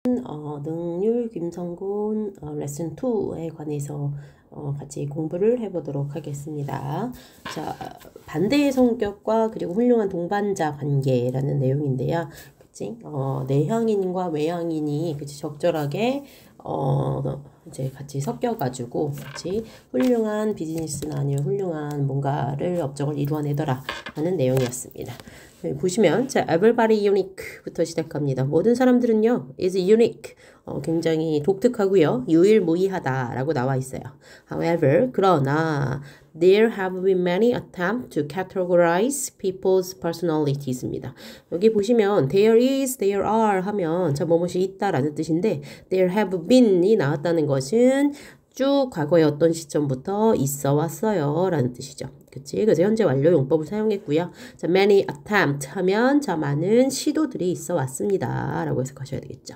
능률 김성곤 레슨 2에 관해서 같이 공부를 해보도록 하겠습니다. 자, 반대의 성격과 그리고 훌륭한 동반자 관계라는 내용인데요. 그치? 내향인과 외향인이 그치 적절하게 이제 같이 섞여가지고 같이 훌륭한 비즈니스나 아니면 훌륭한 뭔가를 업적을 이루어내더라 하는 내용이었습니다. 네, 보시면 자, everybody unique부터 시작합니다. 모든 사람들은요 is unique, 굉장히 독특하고요, 유일무이하다라고 나와 있어요. However, 그러나 there have been many attempts to categorize people's personalities입니다. 여기 보시면 there is, there are 하면 자 뭐뭇이 있다라는 뜻인데 there have been이 나왔다는 것은 쭉 과거의 어떤 시점부터 있어 왔어요 라는 뜻이죠. 그치? 그래서 현재 완료 용법을 사용했고요. 자, many attempt 하면 자, 많은 시도들이 있어 왔습니다 라고 해석하셔야 되겠죠.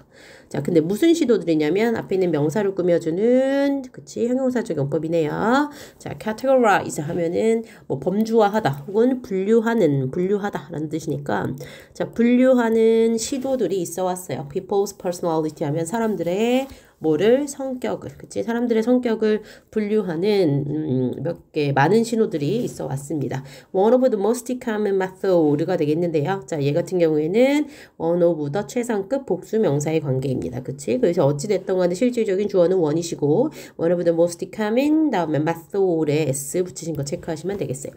자, 근데 무슨 시도들이냐면 앞에 있는 명사를 꾸며주는 그치? 형용사적 용법이네요. 자, categorize 하면은 뭐 범주화하다 혹은 분류하다 라는 뜻이니까 자, 분류하는 시도들이 있어 왔어요. people's personality 하면 사람들의 뭐를 성격을 그치 사람들의 성격을 분류하는 몇 개 많은 신호들이 있어 왔습니다. One of the most common method가 되겠는데요. 자, 얘 같은 경우에는 one of the 최상급 복수 명사의 관계입니다. 그치? 그래서 어찌 됐던 간에 실질적인 주어는 one이시고 one of the most common 다음에 method에 s 붙이신 거 체크하시면 되겠어요.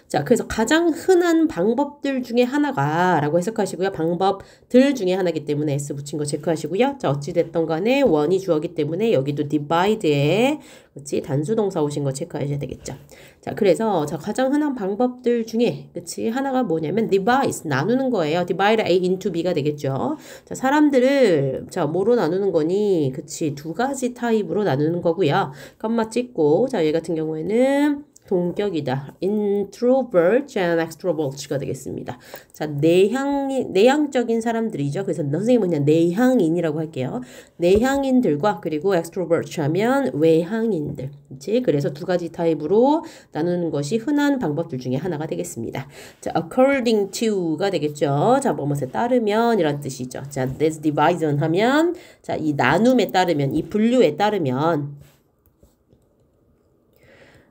자, 그래서 가장 흔한 방법들 중에 하나가 라고 해석하시고요. 방법들 중에 하나이기 때문에 s 붙인 거 체크하시고요. 자, 어찌 됐던 간에 one이 주어기 때문에 여기도 divide에 그치 단수 동사 오신 거 체크하셔야 되겠죠. 자, 그래서 자 가장 흔한 방법들 중에 그치 하나가 뭐냐면 divide 나누는 거예요. divide A into B가 되겠죠. 자, 사람들을 자 뭐로 나누는 거니? 그치 두 가지 타입으로 나누는 거고요. 깜마 찍고 자 얘 같은 경우에는 동격이다. introvert and extrovert가 되겠습니다. 자, 내향적인 사람들이죠. 그래서 선생님은 그냥 내향인이라고 할게요. 내향인들과 그리고 extrovert 하면 외향인들. 그치? 그래서 두 가지 타입으로 나누는 것이 흔한 방법들 중에 하나가 되겠습니다. 자, according to가 되겠죠. 자, 뭐뭐에 따르면 이란 뜻이죠. 자, this division 하면 자, 이 나눔에 따르면 이 분류에 따르면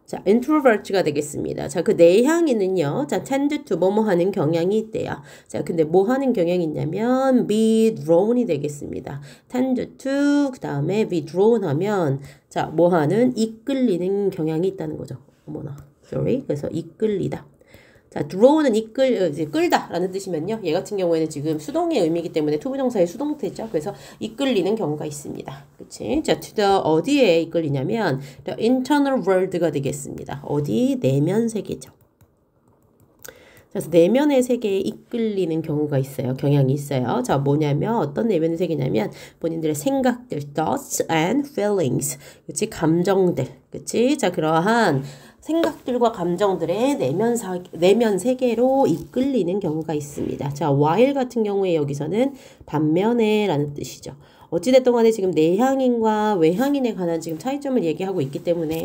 자, introvert가 되겠습니다. 자, 그 내향인은요, 자, tend to 뭐뭐 하는 경향이 있대요. 자, 근데 뭐 하는 경향이 있냐면, be drawn이 되겠습니다. tend to, 그 다음에 be drawn 하면, 자, 뭐 하는, 이끌리는 경향이 있다는 거죠. 어머나, sorry. 그래서 이끌리다. 자, draw는 끌다 라는 뜻이면요. 얘 같은 경우에는 지금 수동의 의미이기 때문에 투부정사의 수동태죠. 그래서 이끌리는 경우가 있습니다. 그치? 자, to the 어디에 이끌리냐면 the internal world가 되겠습니다. 어디? 내면 세계죠. 그래서 내면의 세계에 이끌리는 경우가 있어요. 경향이 있어요. 자, 뭐냐면 어떤 내면의 세계냐면 본인들의 생각들, thoughts and feelings. 그치? 감정들. 그치? 자, 그러한 생각들과 감정들의 내면 세계로 이끌리는 경우가 있습니다. 자, while 같은 경우에 여기서는 반면에 라는 뜻이죠. 어찌됐든 간에 지금 내향인과 외향인에 관한 지금 차이점을 얘기하고 있기 때문에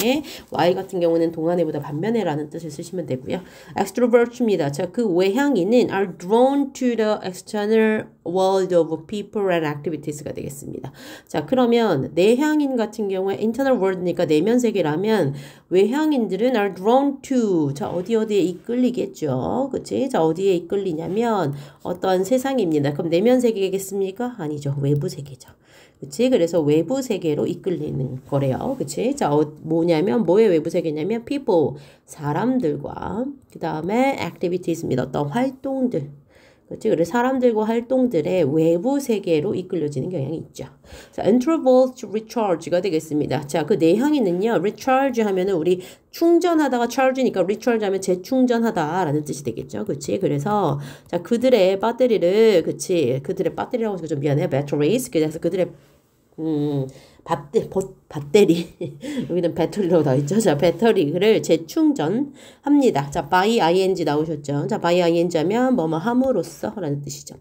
Y 같은 경우는 동안에보다 반면에라는 뜻을 쓰시면 되고요. extrovert입니다. 자, 그 외향인은 are drawn to the external world of people and activities가 되겠습니다. 자, 그러면 내향인 같은 경우에 internal world니까 내면 세계라면 외향인들은 are drawn to 자, 어디에 이끌리겠죠. 그치? 자, 어디에 이끌리냐면 어떠한 세상입니다. 그럼 내면 세계겠습니까? 아니죠. 외부 세계죠. 그치? 그래서 외부 세계로 이끌리는 거래요. 그치? 자, 뭐냐면, 뭐의 외부 세계냐면, people, 사람들과, 그 다음에 activities입니다. 어떤 활동들. 그치? 그래서 사람들과 활동들의 외부 세계로 이끌려지는 경향이 있죠. 자, introvert recharge가 되겠습니다. 자, 그 내향인은요, recharge 하면은 우리 충전하다가 charge니까 recharge 하면 재충전하다라는 뜻이 되겠죠. 그치? 그래서, 자, 그들의 배터리를, 그치? 그들의 배터리라고 해서 좀 미안해요. batteries. 그래서 그들의, 배터리. 여기는 배터리라고 나와 있죠. 자, 배터리를 재충전합니다. 자, by ing 나오셨죠. 자, by ing 하면 뭐뭐 함으로써 라는 뜻이죠.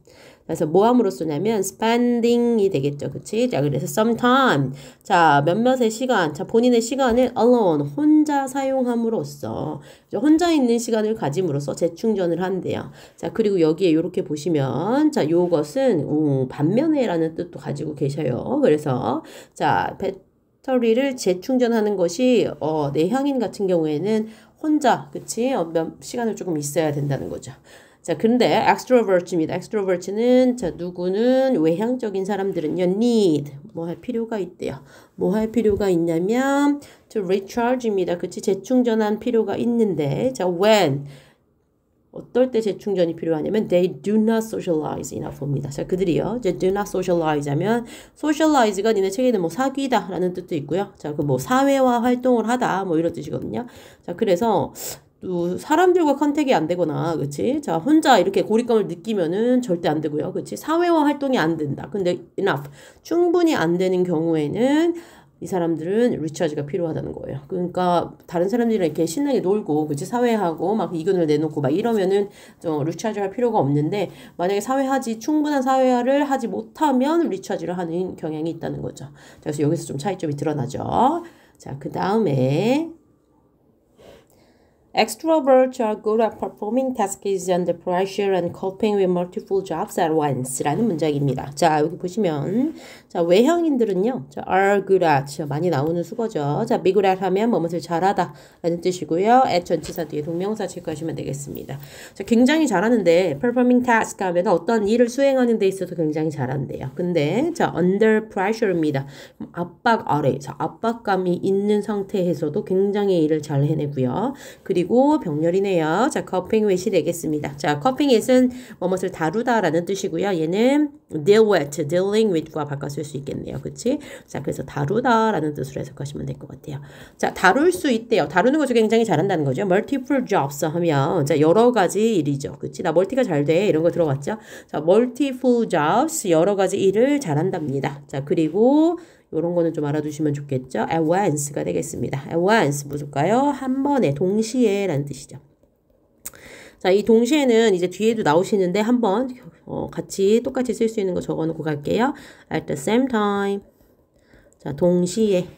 그래서 뭐 함으로 쓰냐면 spending이 되겠죠. 그치? 자, 그래서 sometime. 자, 몇몇의 시간. 자, 본인의 시간을 alone, 혼자 사용함으로써. 혼자 있는 시간을 가짐으로써 재충전을 한대요. 자, 그리고 여기에 이렇게 보시면, 자, 요것은, 반면에라는 뜻도 가지고 계셔요. 그래서, 자, 배터리를 재충전하는 것이, 내향인 같은 경우에는 혼자, 그치? 시간을 조금 있어야 된다는 거죠. 자, 근데 extrovert입니다. extrovert는 자, 누구는 외향적인 사람들은요, need 뭐 할 필요가 있대요. 뭐 할 필요가 있냐면 to recharge입니다. 그치? 재충전한 필요가 있는데, 자, when 어떨 때 재충전이 필요하냐면 they do not socialize enough입니다. 자, 그들이요. 이제 do not socialize 하면 socialize가 니네 책에는 뭐 사귀다 라는 뜻도 있고요. 자, 그 뭐 사회화 활동을 하다 뭐 이런 뜻이거든요. 자, 그래서 또 사람들과 컨택이 안 되거나, 그치? 자, 혼자 이렇게 고립감을 느끼면은 절대 안 되고요. 그치? 사회화 활동이 안 된다. 근데 enough. 충분히 안 되는 경우에는 이 사람들은 리차지가 필요하다는 거예요. 그러니까 다른 사람들이랑 이렇게 신나게 놀고, 그치? 사회하고 막 의견을 내놓고 막 이러면은 좀 리차지 할 필요가 없는데, 만약에 충분한 사회화를 하지 못하면 리차지를 하는 경향이 있다는 거죠. 그래서 여기서 좀 차이점이 드러나죠. 자, 그 다음에 Extroverts are good at performing tasks under pressure and coping with multiple jobs at once 라는 문장입니다. 자, 여기 보시면 자, 외향인들은요. 자, are good at 많이 나오는 수거죠. 자, be good at 하면 뭐뭇을 잘하다 라는 뜻이고요. at 전치사 뒤에 동명사 체크하시면 되겠습니다. 자, 굉장히 잘하는데 performing task 하면 어떤 일을 수행하는 데 있어서 굉장히 잘한대요. 근데 자, under pressure입니다. 압박 아래. 자, 압박감이 있는 상태에서도 굉장히 일을 잘 해내고요. 그리고 병렬이네요. 자, coping with이 되겠습니다. 자, coping with은 뭐뭇을 다루다라는 뜻이고요. 얘는 deal with, dealing with과 바꿔 쓸 수 있겠네요. 그치? 자, 그래서 다루다라는 뜻으로 해석하시면 될 것 같아요. 자, 다룰 수 있대요. 다루는 것을 굉장히 잘한다는 거죠. multiple jobs 하면 자, 여러 가지 일이죠. 그치? 나 멀티가 잘 돼. 이런 거 들어봤죠? 자, multiple jobs, 여러 가지 일을 잘한답니다. 자, 그리고 이런 거는 좀 알아두시면 좋겠죠. at once가 되겠습니다. at once 무엇일까요? 한 번에, 동시에 라는 뜻이죠. 자, 이 동시에는 이제 뒤에도 나오시는데 한번 같이 똑같이 쓸 수 있는 거 적어놓고 갈게요. at the same time. 자, 동시에.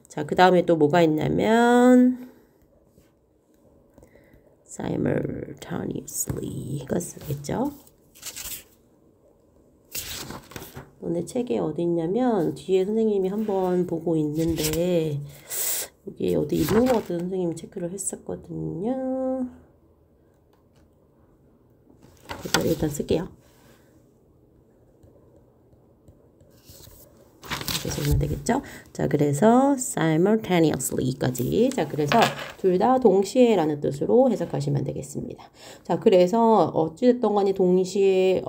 자, 그 다음에 또 뭐가 있냐면 simultaneously가 쓰겠죠. 너네 책에 어디 있냐면 뒤에 선생님이 한번 보고 있는데 여기 어디 있는 것 같아서 선생님이 체크를 했었거든요. 일단 쓸게요. 이렇게 쓰면 되겠죠? 자, 그래서 simultaneously까지. 자, 그래서 둘 다 동시에라는 뜻으로 해석하시면 되겠습니다. 자, 그래서 어찌됐든 간에 동시에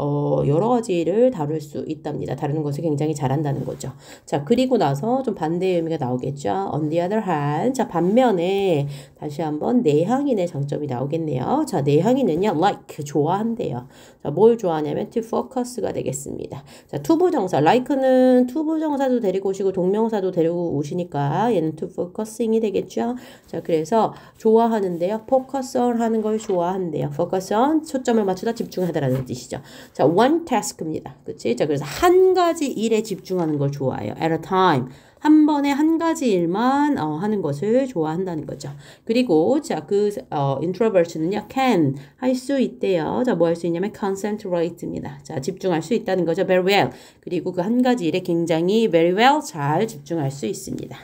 여러 가지를 다룰 수 있답니다. 다루는 것을 굉장히 잘한다는 거죠. 자, 그리고 나서 좀 반대의 의미가 나오겠죠. On the other hand. 자, 반면에 다시 한번 내향인의 장점이 나오겠네요. 자, 내향인은요, like, 좋아한대요. 자, 뭘 좋아하냐면 to focus가 되겠습니다. 자, 투부정사, like는 투부정사도 데리고 오시고 동명사도 데리고 오시니까 얘는 to focusing이 되겠죠. 자, 그래서 좋아하는데요. focus on 하는 걸 좋아한대요. focus on, 초점을 맞추다 집중하다라는 뜻이죠. 자, one task입니다. 그치? 자, 그래서 한 가지 일에 집중하는 걸 좋아해요. at a time. 한 번에 한 가지 일만 하는 것을 좋아한다는 거죠. 그리고 자, 그 introvert는요, can 할 수 있대요. 자, 뭐 할 수 있냐면 concentrate입니다. 자, 집중할 수 있다는 거죠. very well. 그리고 그 한 가지 일에 굉장히 very well 잘 집중할 수 있습니다.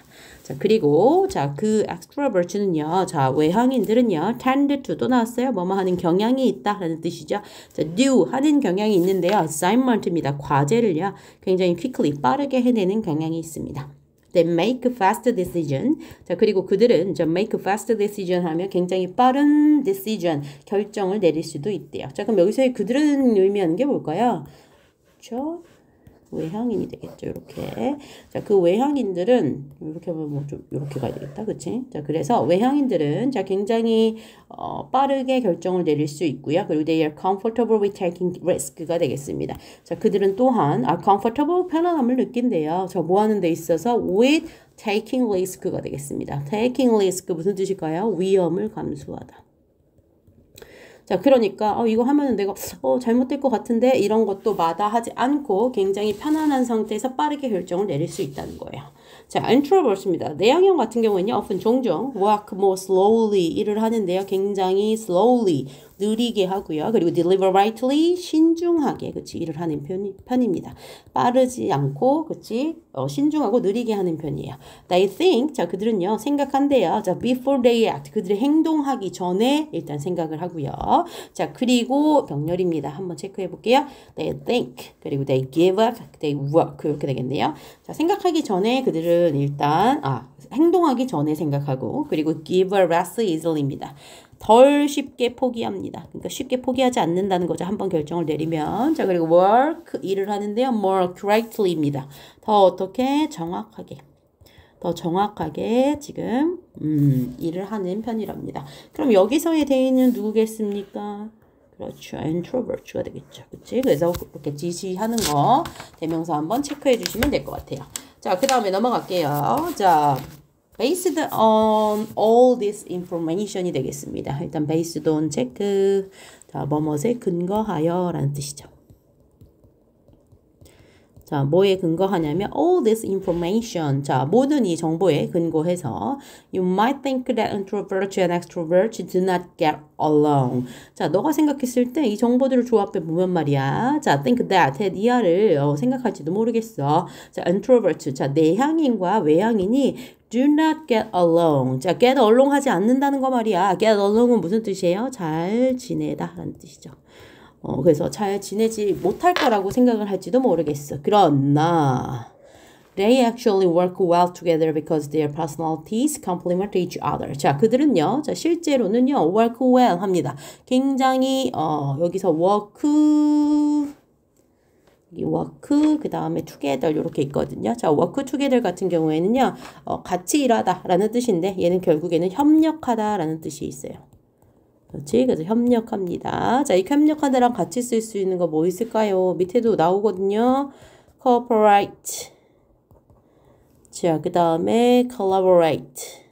자, 그리고 자, 그 extrovert는요. 자, 외향인들은요. tend to도 나왔어요. 뭐뭐 하는 경향이 있다라는 뜻이죠. 자, do 하는 경향이 있는데요. assignment입니다. 과제를요. 굉장히 quickly 빠르게 해내는 경향이 있습니다. They make fast decision. 자, 그리고 그들은 이제 make fast decision 하면 굉장히 빠른 decision, 결정을 내릴 수도 있대요. 자, 그럼 여기서의 그들은 의미하는 게 뭘까요? 그렇죠? 외향인이 되겠죠. 이렇게. 자, 그 외향인들은 이렇게 하면 뭐 좀 이렇게 가야 되겠다. 그치? 자, 그래서 외향인들은 자, 굉장히 빠르게 결정을 내릴 수 있고요. 그리고 they are comfortable with taking risk가 되겠습니다. 자, 그들은 또한 are comfortable, 편안함을 느낀대요. 자, 뭐 하는 데 있어서 with taking risk가 되겠습니다. taking risk 무슨 뜻일까요? 위험을 감수하다. 자, 그러니까 이거 하면은 내가 잘못될 것 같은데 이런 것도 마다하지 않고 굉장히 편안한 상태에서 빠르게 결정을 내릴 수 있다는 거예요. 자, introvert입니다. 내향형 같은 경우에는요, often 종종 walk more slowly 일을 하는데요, 굉장히 slowly 느리게 하고요. 그리고 deliver rightly 신중하게 그치 일을 하는 편입니다. 빠르지 않고 그치 신중하고 느리게 하는 편이에요. They think 자 그들은요 생각한대요. 자 before they act 그들이 행동하기 전에 일단 생각을 하고요. 자 그리고 병렬입니다. 한번 체크해 볼게요. They think 그리고 they give up, they work 이렇게 되겠네요. 자 생각하기 전에 그들은 일단 행동하기 전에 생각하고 그리고 give up less easily입니다. 덜 쉽게 포기합니다. 그러니까 쉽게 포기하지 않는다는 거죠. 한번 결정을 내리면. 자, 그리고 work, 일을 하는데요. more correctly입니다. 더 어떻게? 정확하게. 더 정확하게 지금 일을 하는 편이랍니다. 그럼 여기서의 대인은 누구겠습니까? 그렇죠. introvert가 되겠죠. 그치? 그래서 이렇게 지시하는 거 대명사 한번 체크해 주시면 될 것 같아요. 자, 그 다음에 넘어갈게요. 자, based on all this information이 되겠습니다. 일단 based on 체크. 자, 뭐뭐에 근거하여 라는 뜻이죠. 자, 뭐에 근거하냐면 all this information. 자, 모든 이 정보에 근거해서 you might think that introverts and extroverts do not get along. 자, 너가 생각했을 때 이 정보들을 조합해 보면 말이야. 자, think that 이하를 생각할지도 모르겠어. 자, introvert. 자, 내향인과 외향인이 do not get along. 자, get along 하지 않는다는 거 말이야. get along은 무슨 뜻이에요? 잘 지내다 라는 뜻이죠. 그래서 잘 지내지 못할 거라고 생각을 할지도 모르겠어. 그러나 they actually work well together because their personalities complement each other. 자, 그들은요. 자, 실제로는요. work well 합니다. 굉장히 여기서 work 그 다음에 together 이렇게 있거든요. 자, work together 같은 경우에는요. 같이 일하다 라는 뜻인데 얘는 결국에는 협력하다 라는 뜻이 있어요. 그렇지? 그래서 협력합니다. 자, 이 협력하다랑 같이 쓸 수 있는 거 뭐 있을까요? 밑에도 나오거든요. cooperate. 자, 그 다음에 collaborate.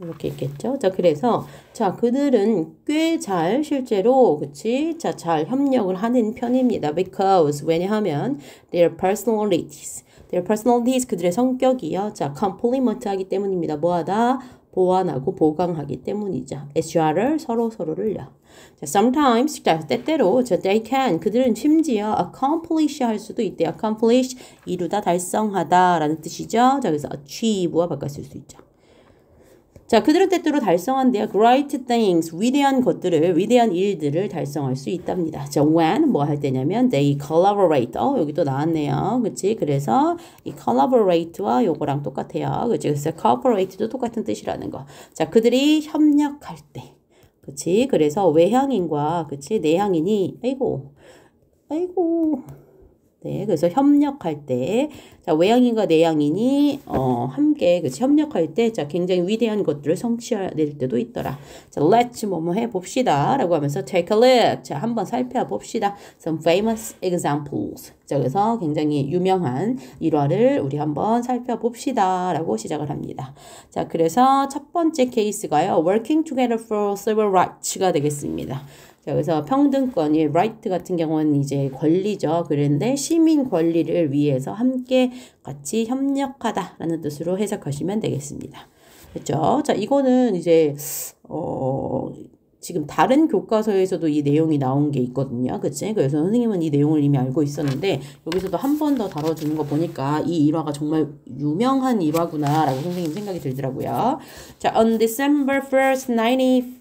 이렇게 있겠죠? 자, 그래서, 자, 그들은 꽤 잘, 실제로, 그치? 자, 잘 협력을 하는 편입니다. because, 왜냐하면, their personalities, 그들의 성격이요. 자, complement 하기 때문입니다. 뭐하다? 보완하고 보강하기 때문이죠. eachother, 서로를요. 자, sometimes, 자, 때때로, 자, they can, 그들은 심지어 accomplish 할 수도 있대요. accomplish, 이루다, 달성하다 라는 뜻이죠. 자, 그래서 achieve와 바꿨을 수 있죠. 자, 그들은 때때로 달성한대요. great things, 위대한 일들을 달성할 수 있답니다. 자, when, 뭐 할 때냐면, they collaborate. 여기 또 나왔네요. 그치? 그래서, 이 collaborate와 요거랑 똑같아요. 그치? 그래서 cooperate도 똑같은 뜻이라는 거. 자, 그들이 협력할 때. 그치? 그래서 외향인과, 그치? 내향인이, 아이고. 네, 그래서 협력할 때, 자, 외향인과 내향인이, 함께, 그치, 협력할 때, 자, 굉장히 위대한 것들을 성취해낼 때도 있더라. 자, let's 뭐뭐 해봅시다. 라고 하면서 take a look. 자, 한번 살펴봅시다. Some famous examples. 자, 그래서 굉장히 유명한 일화를 우리 한번 살펴봅시다. 라고 시작을 합니다. 자, 그래서 첫 번째 케이스가요, working together for civil rights가 되겠습니다. 자, 그래서 평등권이 right 같은 경우는 이제 권리죠. 그런데 시민 권리를 위해서 함께 같이 협력하다라는 뜻으로 해석하시면 되겠습니다. 그렇죠? 자, 이거는 이제 지금 다른 교과서에서도 이 내용이 나온 게 있거든요. 그치? 그래서 선생님은 이 내용을 이미 알고 있었는데 여기서도 한 번 더 다뤄주는 거 보니까 이 일화가 정말 유명한 일화구나 라고 선생님 생각이 들더라고요. 자, on December 1st,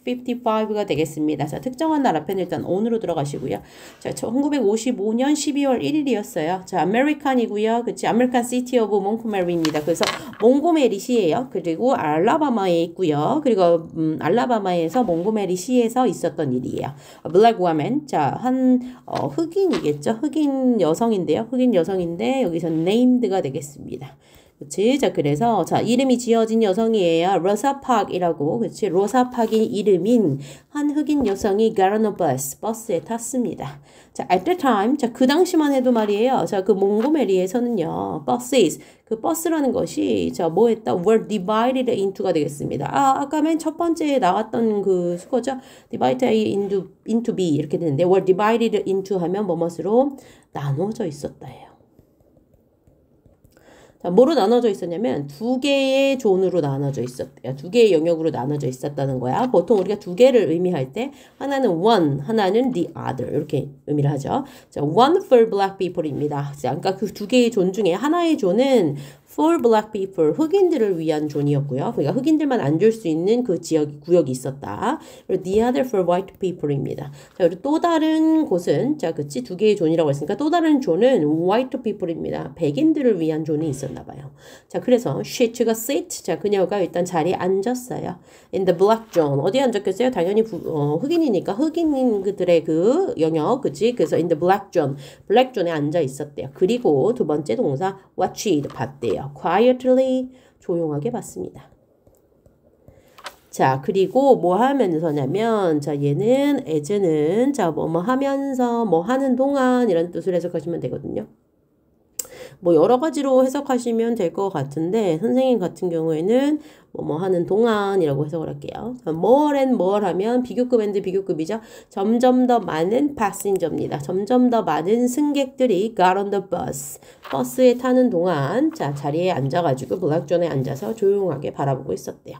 1955가 되겠습니다. 자, 특정한 날 앞에는 일단 on으로 들어가시고요. 자, 1955년 12월 1일이었어요. 자, 아메리칸이고요. 그치? 아메리칸 시티 오브 몽고메리입니다. 그래서 몽고메리시예요. 그리고 알라바마에 있고요. 그리고 알라바마에서 몽고메리 시에서 있었던 일이에요. A black woman. 자, 한 흑인이겠죠. 흑인 여성인데요. 흑인 여성인데 여기서 named가 되겠습니다. 그치? 자, 그래서, 자, 이름이 지어진 여성이에요. 로사 파크이라고, 그치? 로사 파크의 이름인 한 흑인 여성이 got on a bus, 버스에 탔습니다. 자, at the time, 자, 그 당시만 해도 말이에요. 자, 그 몽고메리에서는요, buses, 그 버스라는 것이, 자, 뭐 했다? were divided into가 되겠습니다. 아까 맨 첫 번째에 나왔던 그 수거죠? divided into B, 이렇게 되는데, were divided into 하면 뭐뭇으로 나눠져 있었다예요. 자, 뭐로 나눠져 있었냐면 두 개의 존으로 나눠져 있었대요. 두 개의 영역으로 나눠져 있었다는 거야. 보통 우리가 두 개를 의미할 때 하나는 one, 하나는 the other 이렇게 의미를 하죠. 자, one for black people입니다. 자, 그러니까 그 두 개의 존 중에 하나의 존은 for black people, 흑인들을 위한 존이었고요. 그러니까 흑인들만 앉을 수 있는 그 지역, 구역이 있었다. 그리고 the other for white people입니다. 자, 그리고 또 다른 곳은, 자, 그치? 두 개의 존이라고 했으니까 또 다른 존은 white people입니다. 백인들을 위한 존이 있었나 봐요. 자, 그래서 she took a seat. 자, 그녀가 일단 자리에 앉았어요. in the black zone. 어디에 앉았겠어요? 당연히 흑인이니까 흑인들의 그 영역, 그치? 그래서 in the black zone, black zone에 앉아 있었대요. 그리고 두 번째 동사 watched, 봤대요. quietly, 조용하게 봤습니다. 자, 그리고 뭐 하면서냐면, 자, 얘는 as는, 자, 뭐 하면서, 뭐 하는 동안 이런 뜻으로 해석하시면 되거든요. 뭐 여러 가지로 해석하시면 될 것 같은데, 선생님 같은 경우에는 뭐 하는 동안이라고 해석을 할게요. more and more 하면 비교급 and 비교급이죠. 점점 더 많은 passenger입니다. 점점 더 많은 승객들이 got on the bus. 버스에 타는 동안, 자, 자리에 앉아가지고 블랙존에 앉아서 조용하게 바라보고 있었대요.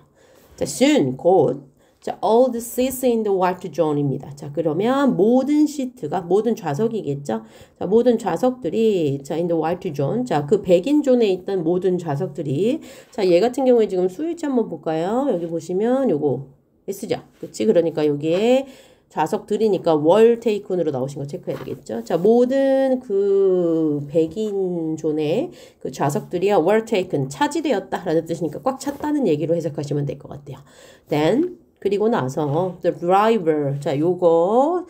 자, soon, 곧. 자, all the seats in the white zone입니다. 자, 그러면 모든 시트가, 모든 좌석이겠죠? 자, 모든 좌석들이, 자, in the white zone. 자, 그 백인 존에 있던 모든 좌석들이, 자, 얘 같은 경우에 지금 수일치 한번 볼까요? 여기 보시면 요거 S죠? 그치? 그러니까 여기에 좌석들이니까 월 테이큰으로 나오신 거 체크해야 되겠죠? 자, 모든 그 백인 존의 그 좌석들이요, 월 테이큰, 차지되었다라는 뜻이니까 꽉 찼다는 얘기로 해석하시면 될 것 같아요. Then, 그리고 나서 the driver, 자, 요거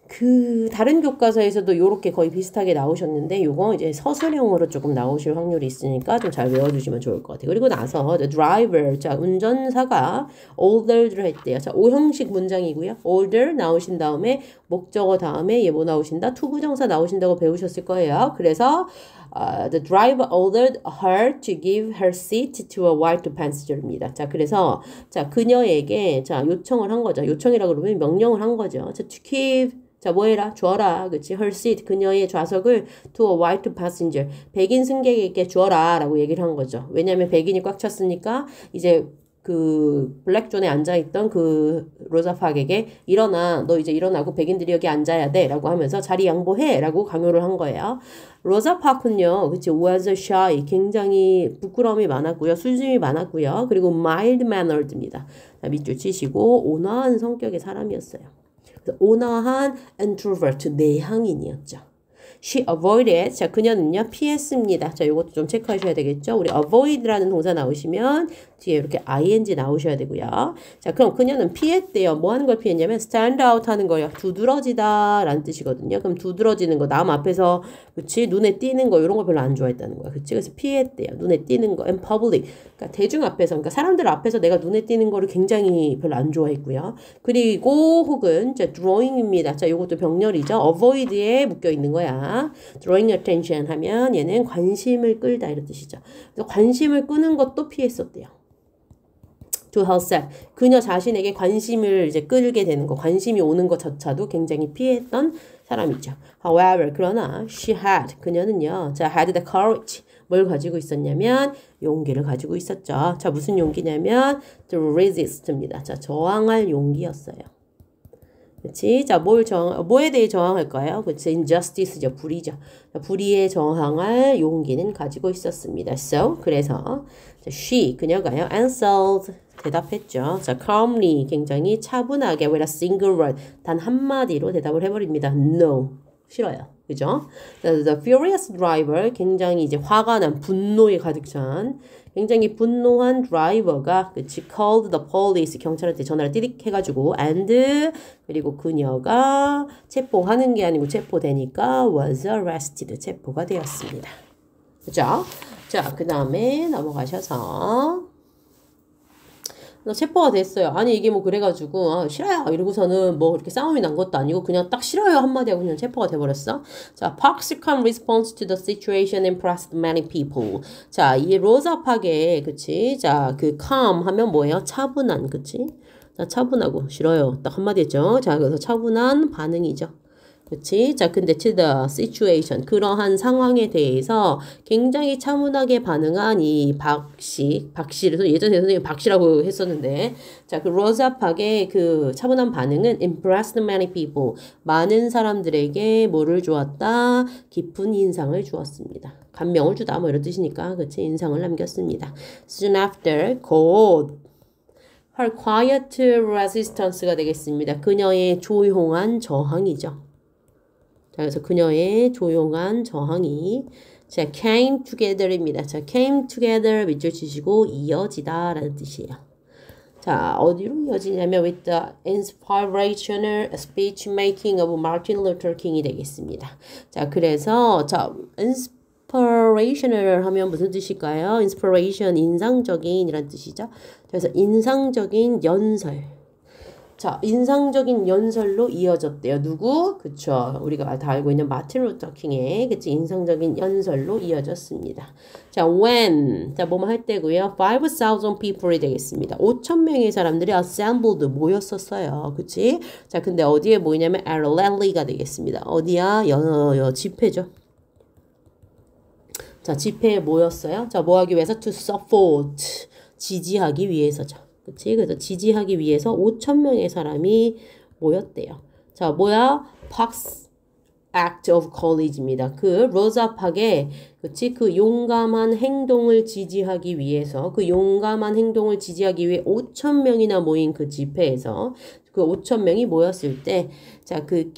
그 다른 교과서에서도 요렇게 거의 비슷하게 나오셨는데 요거 이제 서술형으로 조금 나오실 확률이 있으니까 좀 잘 외워주시면 좋을 것 같아요. 그리고 나서 the driver, 자, 운전사가 older를 했대요. 자, 오형식 문장이고요. older 나오신 다음에 목적어 다음에 얘 뭐 나오신다? 투부정사 나오신다고 배우셨을 거예요. 그래서 the driver ordered her to give her seat to a white passenger입니다. 자, 그래서 자, 그녀에게 자, 요청을 한 거죠. 요청이라고 그러면 명령을 한 거죠. 자, to give, 자, 뭐 해라? 줘라. 그치? her seat, 그녀의 좌석을 to a white passenger, 백인 승객에게 줘라 라고 얘기를 한 거죠. 왜냐면 백인이 꽉 찼으니까 이제 그 블랙존에 앉아있던 그 로자 파크에게 일어나, 너 이제 일어나고 백인들이 여기 앉아야 돼 라고 하면서 자리 양보해 라고 강요를 한 거예요. 로자 파크는요, 그치, was shy, 굉장히 부끄러움이 많았고요, 수줍음이 많았고요, 그리고 mild mannered입니다. 밑줄 치시고 온화한 성격의 사람이었어요. 그래서 온화한 introvert, 내향인이었죠. She avoided, 자, 그녀는요, 피했습니다. 자, 요것도 좀 체크하셔야 되겠죠? 우리 avoid라는 동사 나오시면 뒤에 이렇게 ing 나오셔야 되고요. 자, 그럼 그녀는 피했대요. 뭐 하는 걸 피했냐면 stand out 하는 거예요. 두드러지다 라는 뜻이거든요. 그럼 두드러지는 거, 남 앞에서, 그치, 눈에 띄는 거, 이런 거 별로 안 좋아했다는 거야. 그치? 그래서 피했대요. 눈에 띄는 거, and public. 그러니까 대중 앞에서, 그러니까 사람들 앞에서 내가 눈에 띄는 거를 굉장히 별로 안 좋아했고요. 그리고 혹은, 자, drawing입니다. 자, 요것도 병렬이죠. avoid에 묶여 있는 거야. drawing attention 하면 얘는 관심을 끌다 이런 뜻이죠. 그래서 관심을 끄는 것도 피했었대요. to herself, 그녀 자신에게 관심을 이제 끌게 되는 거, 관심이 오는 것조차도 굉장히 피했던 사람이죠. However, 그러나 she had, 그녀는요, 자, had the courage, 뭘 가지고 있었냐면 용기를 가지고 있었죠. 자, 무슨 용기냐면 to resist입니다. 자, 저항할 용기였어요. 그치? 자, 뭐에 대해 저항할까요? 그치? injustice죠. 불의죠. 불의에 저항할 용기는 가지고 있었습니다. So, 그래서, 자, she, 그녀가요, answered, 대답했죠. 자, calmly, 굉장히 차분하게, with a single word, 단 한마디로 대답을 해버립니다. No, 싫어요. 그죠? The furious driver, 굉장히 이제 화가 난, 분노에 가득 찬, 굉장히 분노한 드라이버가, 그치, called the police, 경찰한테 전화를 띠릭 해가지고, and, 그리고 그녀가 체포하는 게 아니고 체포되니까 was arrested, 체포가 되었습니다. 그죠? 자, 그 다음에 넘어가셔서 체포가 됐어요. 아니 이게 뭐 그래가지고 아, 싫어요 이러고서는 뭐 이렇게 싸움이 난 것도 아니고 그냥 딱 싫어요 한마디 하고 그냥 체포가 돼버렸어. 자, Park's calm response to the situation impressed many people. 자, 이 로자 팍의 그치? 자, 그 calm 하면 뭐예요? 차분한 그치? 자, 차분하고 싫어요. 딱 한마디 했죠. 자, 그래서 차분한 반응이죠. 그치? 자, 근데 to the situation, 그러한 상황에 대해서 굉장히 차분하게 반응한 이 박씨를, 예전에 선생님이 박씨라고 했었는데, 자, 그 로자 팍의 그 차분한 반응은 impressed many people, 많은 사람들에게 뭐를 주었다? 깊은 인상을 주었습니다. 감명을 주다, 뭐 이런 뜻이니까, 그치? 인상을 남겼습니다. Soon after, 곧, her quiet resistance가 되겠습니다. 그녀의 조용한 저항이죠. 자, 그래서 그녀의 조용한 저항이 자, came together입니다. 자, came together 밑줄 치시고 이어지다 라는 뜻이에요. 자, 어디로 이어지냐면 with the inspirational speech making of Martin Luther King이 되겠습니다. 자, 그래서 자, inspirational 하면 무슨 뜻일까요? inspiration, 인상적인 이란 뜻이죠. 그래서 인상적인 연설. 자, 인상적인 연설로 이어졌대요. 누구? 그쵸. 우리가 다 알고 있는 마틴 루터 킹의 그치 인상적인 연설로 이어졌습니다. 자, when 자, 뭐뭐 할 때고요. 5,000 people이 되겠습니다. 5,000명의 사람들이 assembled 모였었어요. 그치? 자, 근데 어디에 모이냐면 at rally가 되겠습니다. 어디야? 집회죠. 자, 집회에 모였어요. 자, 뭐 하기 위해서? to support 지지하기 위해서죠. 그치? 그래서 지지하기 위해서 5,000명의 사람이 모였대요. 자, 뭐야? Park's Act of Courage입니다. 그 로자 팍의 그치? 그 용감한 행동을 지지하기 위해서 그 용감한 행동을 지지하기 위해 5,000명이나 모인 그 집회에서 그 5,000명이 모였을 때 자, 그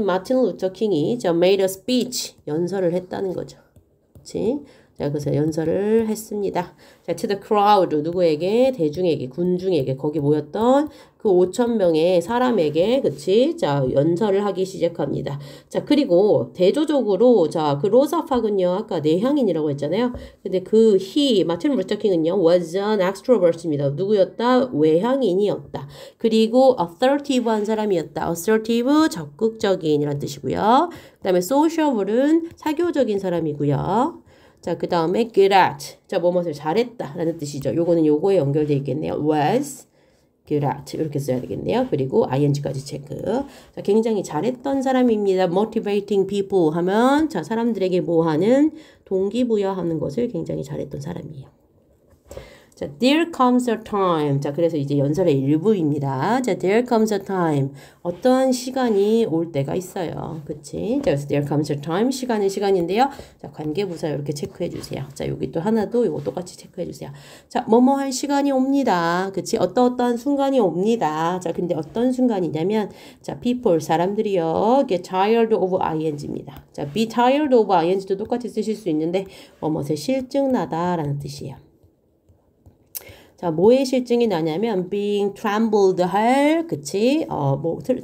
마틴 루터 킹이 자, made a speech 연설을 했다는 거죠. 그치? 자, 그래서 연설을 했습니다. 자, to the crowd, 누구에게? 대중에게, 군중에게, 거기 모였던 그 5,000명의 사람에게, 그치? 자, 연설을 하기 시작합니다. 자, 그리고 대조적으로, 자, 그 로자 팍은요, 아까 내향인이라고 했잖아요. 근데 그 마틴 루터 킹은요, was an extrovert입니다. 누구였다? 외향인이었다. 그리고 assertive한 사람이었다. assertive, 적극적인이란 뜻이고요. 그 다음에 sociable은 사교적인 사람이고요. 자, 그 다음에 good at. 자, 뭐뭐를 잘했다 라는 뜻이죠. 요거는 요거에 연결되어 있겠네요. was good at. 이렇게 써야 되겠네요. 그리고 ing까지 체크. 자, 굉장히 잘했던 사람입니다. motivating people 하면 자, 사람들에게 뭐 하는? 동기부여하는 것을 굉장히 잘했던 사람이에요. 자, there comes a time. 자, 그래서 이제 연설의 일부입니다. 자, there comes a time. 어떠한 시간이 올 때가 있어요. 그치? 자, 그래서 there comes a time. 시간은 시간인데요. 자, 관계부사 이렇게 체크해 주세요. 자, 여기 또 하나도 이거 똑같이 체크해 주세요. 자, 뭐뭐 할 시간이 옵니다. 그치? 어떠한 순간이 옵니다. 자, 근데 어떤 순간이냐면, 자, people, 사람들이요. get tired of ing입니다. 자, be tired of ing도 똑같이 쓰실 수 있는데, 뭐뭐에 실증나다 라는 뜻이에요. 자, 뭐에 실증이 나냐면 being trembled 그치?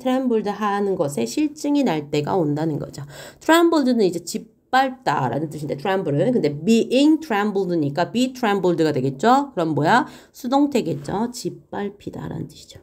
trembled 하는 것에 실증이 날 때가 온다는 거죠. trembled는 이제 짓밟다라는 뜻인데 tremble은 근데 being trembled니까 be trembled가 되겠죠? 그럼 뭐야? 수동태겠죠? 짓밟히다라는 뜻이죠.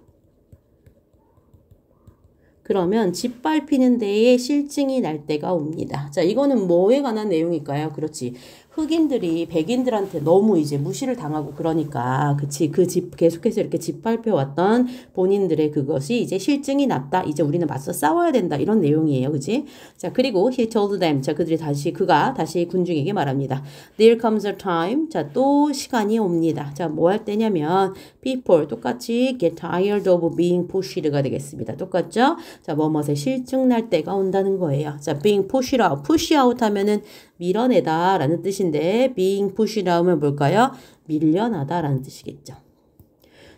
그러면 짓밟히는 데에 실증이 날 때가 옵니다. 자, 이거는 뭐에 관한 내용일까요? 그렇지. 흑인들이 백인들한테 너무 이제 무시를 당하고 그러니까 그치 계속해서 이렇게 짓밟혀왔던 본인들의 그것이 이제 실증이 났다. 이제 우리는 맞서 싸워야 된다. 이런 내용이에요. 그치? 자, 그리고 he told them. 자, 그가 다시 군중에게 말합니다. There comes a time. 자, 또 시간이 옵니다. 자, 뭐 할 때냐면 people 똑같이 get tired of being pushed가 되겠습니다. 똑같죠? 자, 뭐뭐에 실증 날 때가 온다는 거예요. 자, being pushed out. push out 하면은 밀어내다 라는 뜻인데 being pushed out은 뭘까요? 밀려나다 라는 뜻이겠죠.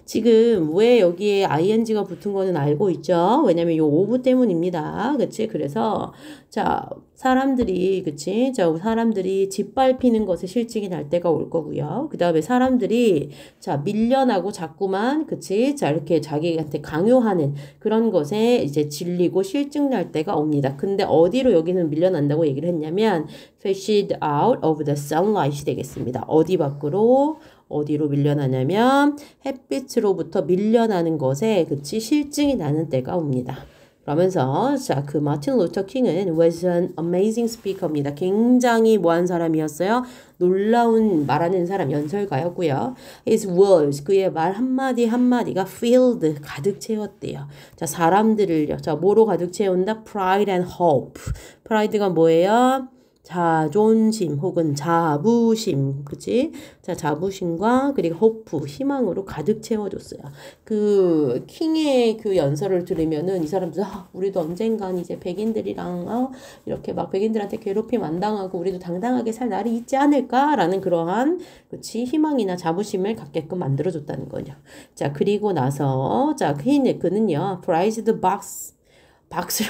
지금 왜 여기에 ing가 붙은 거는 알고 있죠? 왜냐면 요 오브 때문입니다. 그치? 그래서, 자, 사람들이, 그치? 자, 사람들이 짓밟히는 것에 실증이 날 때가 올 거고요. 그 다음에 사람들이, 자, 밀려나고 자꾸만, 그치? 자, 이렇게 자기한테 강요하는 그런 것에 이제 질리고 실증 날 때가 옵니다. 근데 어디로 여기는 밀려난다고 얘기를 했냐면, fished out of the sunlight이 되겠습니다. 어디 밖으로? 어디로 밀려나냐면 햇빛으로부터 밀려나는 것에 그치 실증이 나는 때가 옵니다. 그러면서 자, 그 마틴 루터 킹은 was an amazing speaker입니다. 굉장히 뭐한 사람이었어요? 놀라운 말하는 사람 연설가였고요. His words 그의 말 한마디 한마디가 filled 가득 채웠대요. 자, 사람들을요. 자, 뭐로 가득 채운다? Pride and hope. pride가 뭐예요? 자존심 혹은 자부심, 그치? 자, 자부심과 그리고 호프, 희망으로 가득 채워줬어요. 그 킹의 그 연설을 들으면은 이 사람들 우리도 언젠간 이제 백인들이랑 이렇게 막 백인들한테 괴롭힘 안 당하고 우리도 당당하게 살 날이 있지 않을까라는 그러한 그치 희망이나 자부심을 갖게끔 만들어줬다는 거죠. 자, 그리고 나서 자, 그는요, prized 팍스스.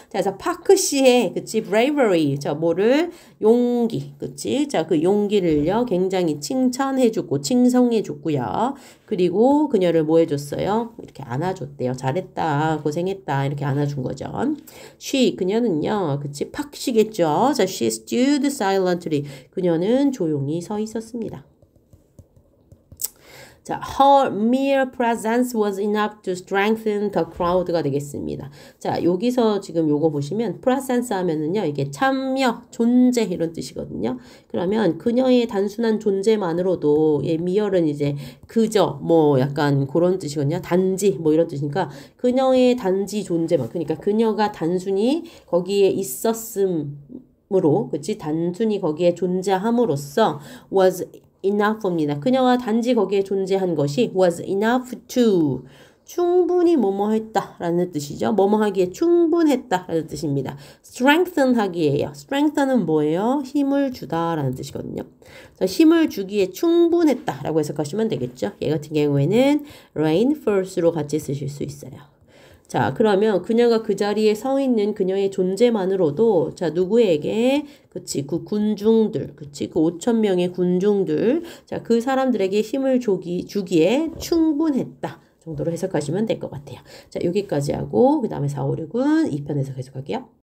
자, 파크씨의, 그치, bravery. 자, 뭐를? 용기. 그치? 자, 그 용기를요, 굉장히 칭찬해주고, 칭송해줬고요. 그리고 그녀를 뭐 해줬어요? 이렇게 안아줬대요. 잘했다. 고생했다. 이렇게 안아준 거죠. 그녀는요, 그치, 팍씨겠죠? 자, she stood silently. 그녀는 조용히 서 있었습니다. 자, her mere presence was enough to strengthen the crowd가 되겠습니다. 자, 여기서 지금 요거 보시면 presence 하면은요, 이게 참여, 존재 이런 뜻이거든요. 그러면 그녀의 단순한 존재만으로도 mere은 이제 그저 뭐 약간 그런 뜻이거든요. 단지 뭐 이런 뜻이니까 그녀의 단지 존재만, 그러니까 그녀가 단순히 거기에 있었음으로, 그치? 단순히 거기에 존재함으로써 was enough입니다. 그녀가 단지 거기에 존재한 것이 was enough to 충분히 뭐뭐 했다라는 뜻이죠. 뭐뭐 하기에 충분했다라는 뜻입니다. strengthen 하기예요. strengthen은 뭐예요? 힘을 주다라는 뜻이거든요. 그래서 힘을 주기에 충분했다라고 해석하시면 되겠죠. 얘 같은 경우에는 reinforce로 같이 쓰실 수 있어요. 자, 그러면 그녀가 그 자리에 서 있는 그녀의 존재만으로도, 자, 누구에게, 그치, 그 군중들, 그치, 그 5,000명의 군중들, 자, 그 사람들에게 힘을 주기에 충분했다 정도로 해석하시면 될 것 같아요. 자, 여기까지 하고, 그 다음에 4, 5, 6은 2편 해석할게요.